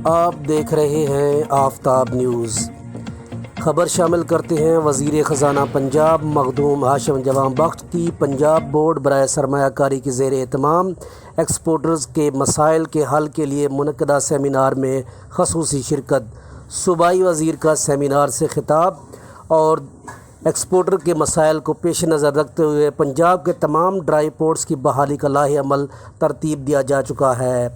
آپ دیکھ رہے ہیں آفتاب نیوز۔ خبر شامل کرتے ہیں وزیر خزانہ پنجاب مخدوم ہاشم جوان بخش کی پنجاب بورڈ برائے سرمایہ کاری کے زیر اہتمام ایکسپورٹرز کے مسائل کے حل کے لیے منعقدہ سیمینار میں خصوصی شرکت۔ صوبائی وزیر کا سیمینار سے خطاب اور ایکسپورٹر کے مسائل کو پیش نظر رکھتے ہوئے پنجاب کے تمام ڈرائی پورٹس کی بحالی کا لاہی عمل ترتیب دیا جا چکا ہے۔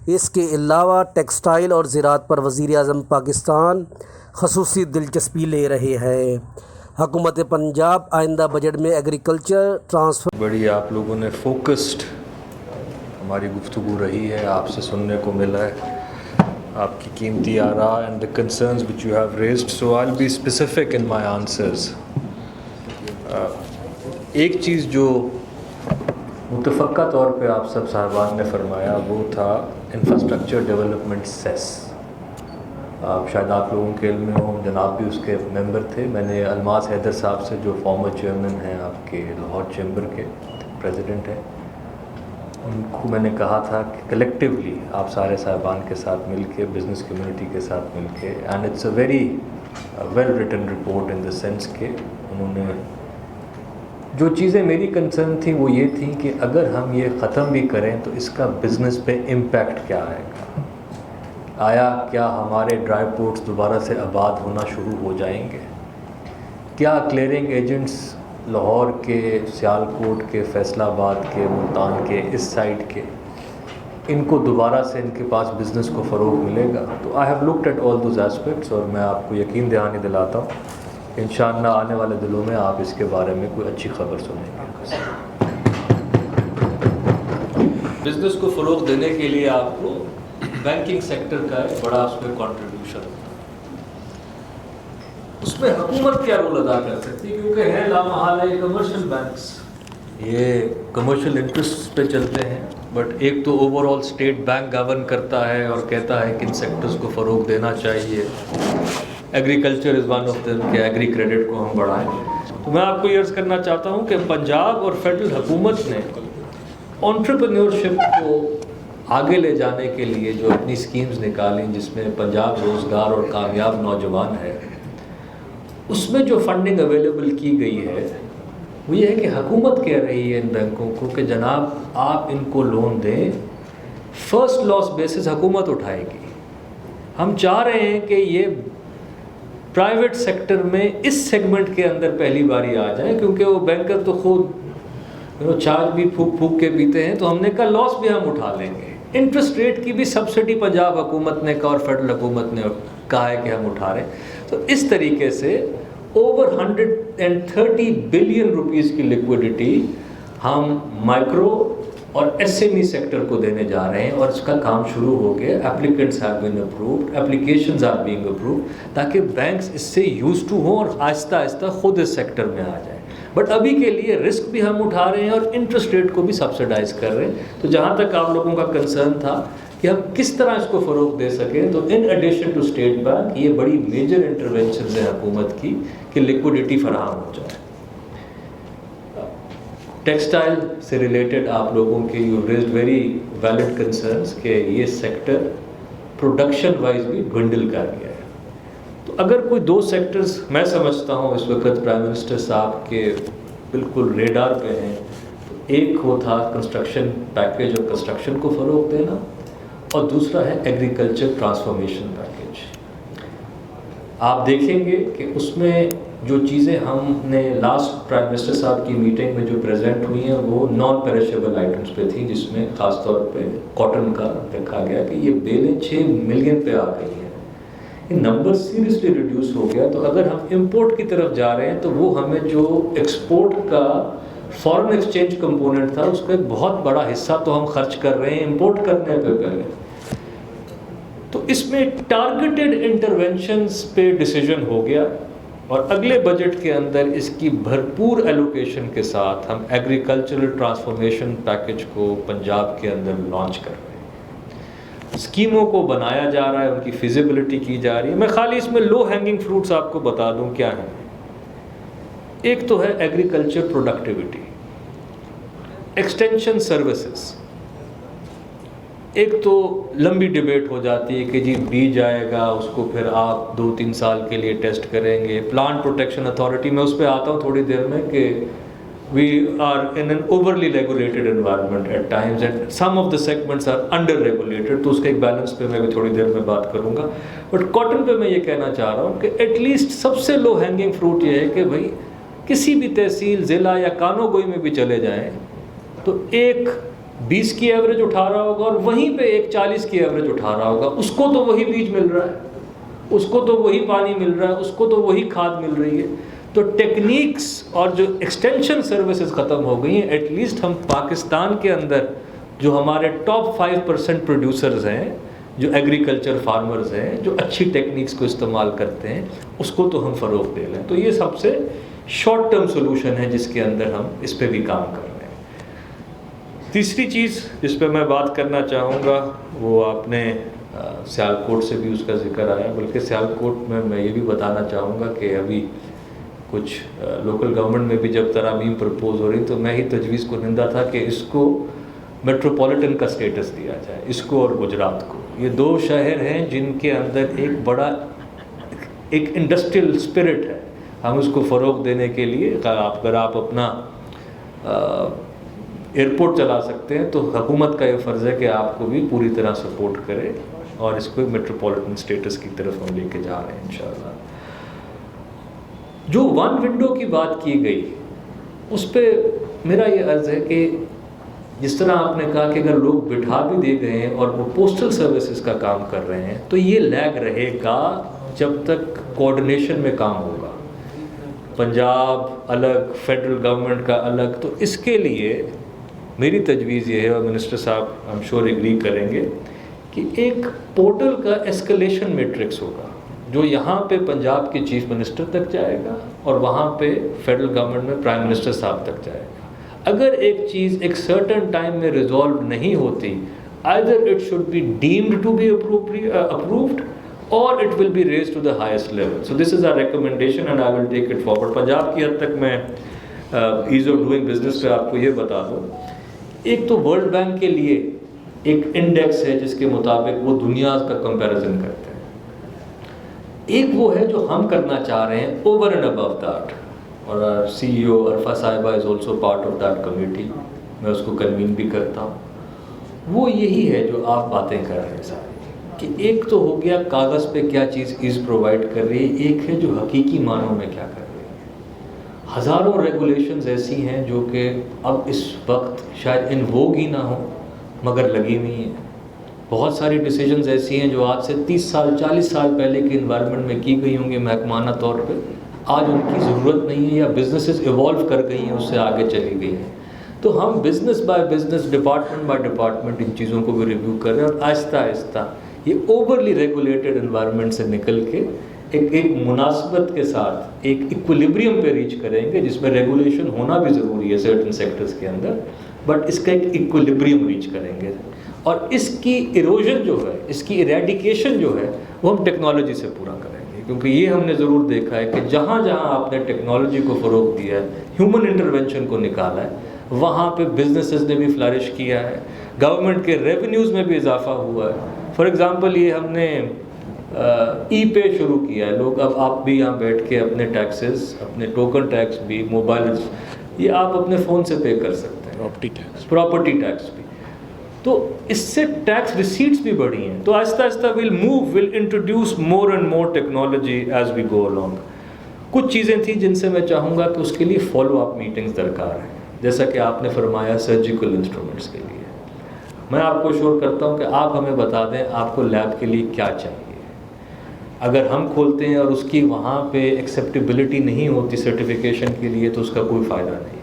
اس کے علاوہ ٹیکسٹائل اور زراعت پر وزیر اعظم پاکستان خصوصی دلچسپی لے رہے ہیں۔ حکومت پنجاب آئندہ بجٹ میں ایگریکلچر ٹرانسفر بڑی آپ لوگوں نے فوکسڈ ہماری گفتگو رہی ہے، آپ سے سننے کو ملا ہے آپ کی قیمتی آراء and the concerns which you have raised, so I'll be specific in my answers. ایک چیز جو متفقہ طور پہ آپ سب صاحبان نے فرمایا وہ تھا انفراسٹرکچر ڈیولپمنٹ سیس۔ شاید آپ لوگوں کے علم میں ہوں، جناب بھی اس کے ممبر تھے۔ میں نے الماس حیدر صاحب سے جو فارمر چیئرمین ہیں آپ کے لاہور چیمبر کے پریزیڈنٹ ہیں، ان کو میں نے کہا تھا کہ کلیکٹیولی آپ سارے صاحبان کے ساتھ مل کے، بزنس کمیونٹی کے ساتھ مل کے، and it's a very well written report in the sense کہ انہوں نے جو چیزیں میری کنسرن تھیں وہ یہ تھیں کہ اگر ہم یہ ختم بھی کریں تو اس کا بزنس پہ امپیکٹ کیا آئے گا۔ آیا کیا ہمارے ڈرائی پورٹس دوبارہ سے آباد ہونا شروع ہو جائیں گے؟ کیا کلیئرنگ ایجنٹس لاہور کے، سیالکوٹ کے، فیصل آباد کے، ملتان کے، اس سائڈ کے، ان کو دوبارہ سے ان کے پاس بزنس کو فروغ ملے گا؟ تو I have looked at all those aspects, اور میں آپ کو یقین دہانی دلاتا ہوں انشاءاللہ آنے والے دنوں میں آپ اس کے بارے میں کوئی اچھی خبر سنیں گے۔ بزنس کو فروغ دینے کے لیے آپ کو بینکنگ سیکٹر کا ایک بڑا اس میں کنٹریبیوشن ہے۔ اس میں حکومت کیا رول ادا کر سکتی ہے؟ کیونکہ ہے لامحالہ کمرشل بینکس، یہ کمرشل انٹرسٹ پہ چلتے ہیں، بٹ ایک تو over all state bank govern کرتا ہے اور کہتا ہے کہ ان سیکٹرز کو فروغ دینا چاہیے۔ Agriculture is one of them کہ ایگری کریڈٹ کو ہم بڑھائیں۔ تو میں آپ کو یہ عرض کرنا چاہتا ہوں کہ پنجاب اور فیڈرل حکومت نے انٹرپرینیورشپ کو آگے لے جانے کے لیے جو اپنی اسکیمز نکالیں، جس میں پنجاب روزگار اور کامیاب نوجوان ہے، اس میں جو فنڈنگ اویلیبل کی گئی ہے وہ یہ ہے کہ حکومت کہہ رہی ہے ان بینکوں کو کہ جناب آپ ان کو لون دیں، فرسٹ لاس بیسس حکومت اٹھائے گی۔ ہم چاہ رہے ہیں کہ یہ پرائیویٹ سیکٹر میں اس سیگمنٹ کے اندر پہلی باری آ جائیں، کیونکہ وہ بینکر تو خود چارج بھی پھونک پھونک کے پیتے ہیں، تو ہم نے کہا لاس بھی ہم اٹھا لیں گے۔ انٹرسٹ ریٹ کی بھی سبسڈی پنجاب حکومت نے کہا اور فیڈرل حکومت نے کہا ہے کہ ہم اٹھا رہے ہیں۔ تو اس طریقے سے اوور 130 بلین روپیز کی لیکوڈیٹی ہم مائکرو اور ایس ایم ای سیکٹر کو دینے جا رہے ہیں، اور اس کا کام شروع ہو گیا۔ Applicants have been approved, applications are being approved, تاکہ بینکس اس سے یوز ٹو ہوں اور آہستہ آہستہ خود اس سیکٹر میں آ جائیں۔ بٹ ابھی کے لیے رسک بھی ہم اٹھا رہے ہیں اور انٹرسٹ ریٹ کو بھی سبسڈائز کر رہے ہیں۔ تو جہاں تک آپ لوگوں کا کنسرن تھا کہ ہم کس طرح اس کو فروغ دے سکیں، تو in addition to State Bank یہ بڑی میجر انٹرونشنز ہیں حکومت کی کہ لیکوڈیٹی فراہم ہو جائے۔ ٹیکسٹائل سے ریلیٹڈ آپ لوگوں کے you raised very valid concerns کہ یہ سیکٹر پروڈکشن وائز بھی ڈونڈل کر گیا ہے۔ تو اگر کوئی دو سیکٹرز میں سمجھتا ہوں اس وقت پرائم منسٹر صاحب کے بالکل ریڈار پہ ہیں، تو ایک وہ تھا کنسٹرکشن پیکیج اور کنسٹرکشن کو فروغ دینا، اور دوسرا ہے ایگریکلچر ٹرانسفارمیشن پیکیج۔ آپ دیکھیں گے کہ اس میں جو چیزیں ہم نے لاسٹ پرائم منسٹر صاحب کی میٹنگ میں جو پریزنٹ ہوئی ہیں وہ نان پیرشیبل آئٹمس پہ تھیں، جس میں خاص طور پہ کاٹن کا دیکھا گیا کہ یہ بیلیں 6 ملین پہ آ گئی ہیں۔ یہ نمبر سیریسلی ریڈیوس ہو گیا۔ تو اگر ہم امپورٹ کی طرف جا رہے ہیں تو وہ ہمیں جو ایکسپورٹ کا فارن ایکسچینج کمپوننٹ تھا اس کا ایک بہت بڑا حصہ تو ہم خرچ کر رہے ہیں امپورٹ کرنے پہ پہلے۔ تو اس میں ٹارگیٹڈ انٹرونشنز پہ ڈیسیجن ہو گیا، اور اگلے بجٹ کے اندر اس کی بھرپور ایلوکیشن کے ساتھ ہم ایگریکلچرل ٹرانسفارمیشن پیکیج کو پنجاب کے اندر لانچ کر رہے ہیں۔ اسکیموں کو بنایا جا رہا ہے، ان کی فیزیبلٹی کی جا رہی ہے۔ میں خالی اس میں لو ہینگنگ فروٹس آپ کو بتا دوں کیا ہیں۔ ایک تو ہے ایگریکلچر پروڈکٹیوٹی، ایکسٹینشن سروسز، ایک تو لمبی ڈیبیٹ ہو جاتی ہے کہ جی بیج آئے گا اس کو پھر آپ 2-3 سال کے لیے ٹیسٹ کریں گے. پلانٹ پروٹیکشن اتھارٹی میں اس پہ آتا ہوں تھوڑی دیر میں کہ we are in an overly regulated environment at times and some of the segments are under regulated, تو اس کے ایک بیلنس پہ میں بھی تھوڑی دیر میں بات کروں گا. بٹ کاٹن پہ میں یہ کہنا چاہ رہا ہوں کہ ایٹ لیسٹ سب سے لو ہینگنگ فروٹ یہ ہے کہ بھائی کسی بھی تحصیل ضلع یا کانو گوئی میں بھی چلے جائیں تو ایک 20 کی ایوریج اٹھا رہا ہوگا اور وہیں پہ ایک 40 کی ایوریج اٹھا رہا ہوگا. اس کو تو وہی بیج مل رہا ہے, اس کو تو وہی پانی مل رہا ہے, اس کو تو وہی کھاد مل رہی ہے. تو ٹیکنیکس اور جو ایکسٹینشن سروسز ختم ہو گئی ہیں. ایٹ لیسٹ ہم پاکستان کے اندر جو ہمارے ٹاپ 5% پروڈیوسرز ہیں, جو ایگریکلچر فارمرز ہیں, جو اچھی ٹیکنیکس کو استعمال کرتے ہیں, اس کو تو ہم فروغ دے لیں. تو یہ سب سے شارٹ ٹرم سولوشن ہے جس کے اندر ہم اس پہ بھی کام کر رہے ہیں. تیسری چیز جس پہ میں بات کرنا چاہوں گا وہ آپ نے سیالکوٹ سے بھی اس کا ذکر آیا, بلکہ سیالکوٹ میں یہ بھی بتانا چاہوں گا کہ ابھی کچھ لوکل گورنمنٹ میں بھی جب ترامیم پرپوز ہو رہی تو میں ہی تجویز کنندہ تھا کہ اس کو میٹروپولیٹن کا سٹیٹس دیا جائے, اس کو اور گجرات کو. یہ 2 شہر ہیں جن کے اندر ایک بڑا ایک انڈسٹریل اسپرٹ ہے. ہم اس کو فروغ دینے کے لیے اگر آپ اپنا ایئرپورٹ چلا سکتے ہیں تو حکومت کا یہ فرض ہے کہ آپ کو بھی پوری طرح سپورٹ کرے اور اس کو میٹروپولیٹن سٹیٹس کی طرف ہم لے کے جا رہے ہیں انشاءاللہ. جو 1 ونڈو کی بات کی گئی اس پہ میرا یہ عرض ہے کہ جس طرح آپ نے کہا کہ اگر لوگ بٹھا بھی دے گئے ہیں اور وہ پوسٹل سروسز کا کام کر رہے ہیں تو یہ لیگ رہے گا جب تک کوآرڈینیشن میں کام ہوگا. پنجاب الگ, فیڈرل گورنمنٹ کا الگ. تو اس کے لیے میری تجویز یہ ہے, اور منسٹر صاحب ہم شور ایگری کریں گے, کہ ایک پورٹل کا ایسکلیشن میٹرکس ہوگا جو یہاں پہ پنجاب کے چیف منسٹر تک جائے گا اور وہاں پہ فیڈرل گورنمنٹ میں پرائم منسٹر صاحب تک جائے گا. اگر ایک چیز ایک سرٹن ٹائم میں ریزالو نہیں ہوتی, either it should be deemed to be approved or it will be raised to the highest level. So this is our recommendation and I will take it forward. Punjab کی حد تک میں as of doing business پہ آپ کو یہ بتا دوں, ایک تو ورلڈ بینک کے لیے ایک انڈیکس ہے جس کے مطابق وہ دنیا کا کمپیریزن کرتے ہیں. ایک وہ ہے جو ہم کرنا چاہ رہے ہیں اوور اینڈ ابو دیٹ, اور سی ای او عرفہ صاحبہ is also part of that committee, میں اس کو کنوین بھی کرتا ہوں. وہ یہی ہے جو آپ باتیں کر رہے ہیں ساری, کہ ایک تو ہو گیا کاغذ پہ کیا چیز ایز پرووائڈ کر رہی ہے, ایک ہے جو حقیقی معنوں میں کیا کر رہی ہے. ہزاروں ریگولیشنز ایسی ہیں جو کہ اب اس وقت شاید ان ووگ ہی نہ ہوں مگر لگی ہوئی ہیں. بہت ساری ڈیسیجنز ایسی ہیں جو آج سے 30 سال 40 سال پہلے کے انوائرمنٹ میں کی گئی ہوں گی محکمانہ طور پہ, آج ان کی ضرورت نہیں ہے, یا بزنسز ایوالو کر گئی ہیں, اس سے آگے چلی گئی ہیں. تو ہم business by business, department by department ان چیزوں کو بھی ریویو کر رہے ہیں, اور آہستہ آہستہ یہ اوورلی ریگولیٹڈ انوائرمنٹ سے نکل کے ایک مناسبت کے ساتھ ایک ایکولیبریم پہ ریچ کریں گے, جس میں ریگولیشن ہونا بھی ضروری ہے سرٹن سیکٹرز کے اندر, بٹ اس کا ایک ایکولیبریم ریچ کریں گے. اور اس کی ایروژن جو ہے, اس کی ایریڈیکیشن جو ہے, وہ ہم ٹیکنالوجی سے پورا کریں گے. کیونکہ یہ ہم نے ضرور دیکھا ہے کہ جہاں جہاں آپ نے ٹیکنالوجی کو فروغ دیا ہے, ہیومن انٹرونشن کو نکالا ہے, وہاں پہ بزنسز نے بھی فلرش کیا ہے, گورنمنٹ کے ریونیوز میں بھی اضافہ ہوا ہے. فار ایگزامپل یہ ہم نے ای پے شروع کیا ہے. لوگ اب آپ بھی یہاں بیٹھ کے اپنے ٹیکسز, اپنے ٹوکن ٹیکس بھی, موبائل, یہ آپ اپنے فون سے پے کر سکتے ہیں, پراپرٹی ٹیکس بھی. تو اس سے ٹیکس ریسیٹس بھی بڑھی ہیں. تو آہستہ آہستہ will introduce more and more technology as we go along. کچھ چیزیں تھیں جن سے میں چاہوں گا کہ اس کے لیے فالو اپ میٹنگز درکار ہیں, جیسا کہ آپ نے فرمایا سرجیکل انسٹرومنٹس کے لیے. میں آپ کو شور کرتا ہوں کہ آپ ہمیں بتا دیں آپ کو لیب کے لیے کیا چاہیے. اگر ہم کھولتے ہیں اور اس کی وہاں پہ ایکسیپٹیبلٹی نہیں ہوتی سرٹیفیکیشن کے لیے تو اس کا کوئی فائدہ نہیں.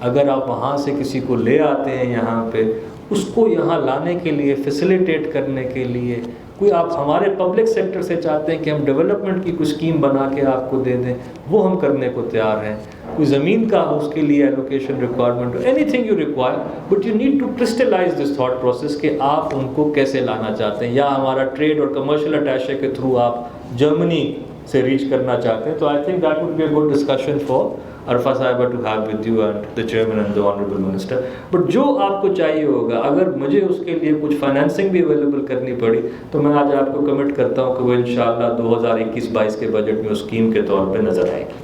اگر آپ وہاں سے کسی کو لے آتے ہیں یہاں پہ, اس کو یہاں لانے کے لیے, فیسیلیٹیٹ کرنے کے لیے, کوئی آپ ہمارے پبلک سیکٹر سے چاہتے ہیں کہ ہم ڈیولپمنٹ کی کوئی اسکیم بنا کے آپ کو دے دیں, وہ ہم کرنے کو تیار ہیں. کوئی زمین کا اس کے لیے allocation requirement, anything you require, but you need to crystallise this thought process کہ آپ ان کو کیسے لانا چاہتے ہیں. یا ہمارا ٹریڈ اور کمرشل اٹیچے کے تھرو آپ جرمنی سے ریچ کرنا چاہتے ہیں. تو I think that would be a good discussion for Arfa صاحبہ to have with you and the chairman and the honourable minister. But جو آپ کو چاہیے ہوگا, اگر مجھے اس کے لیے کچھ فائنینسنگ بھی اویلیبل کرنی پڑی تو میں آج آپ کو کمٹ کرتا ہوں کہ وہ انشاءاللہ 2021-22 کے بجٹ میں اسکیم کے طور پہ نظر آئے گی.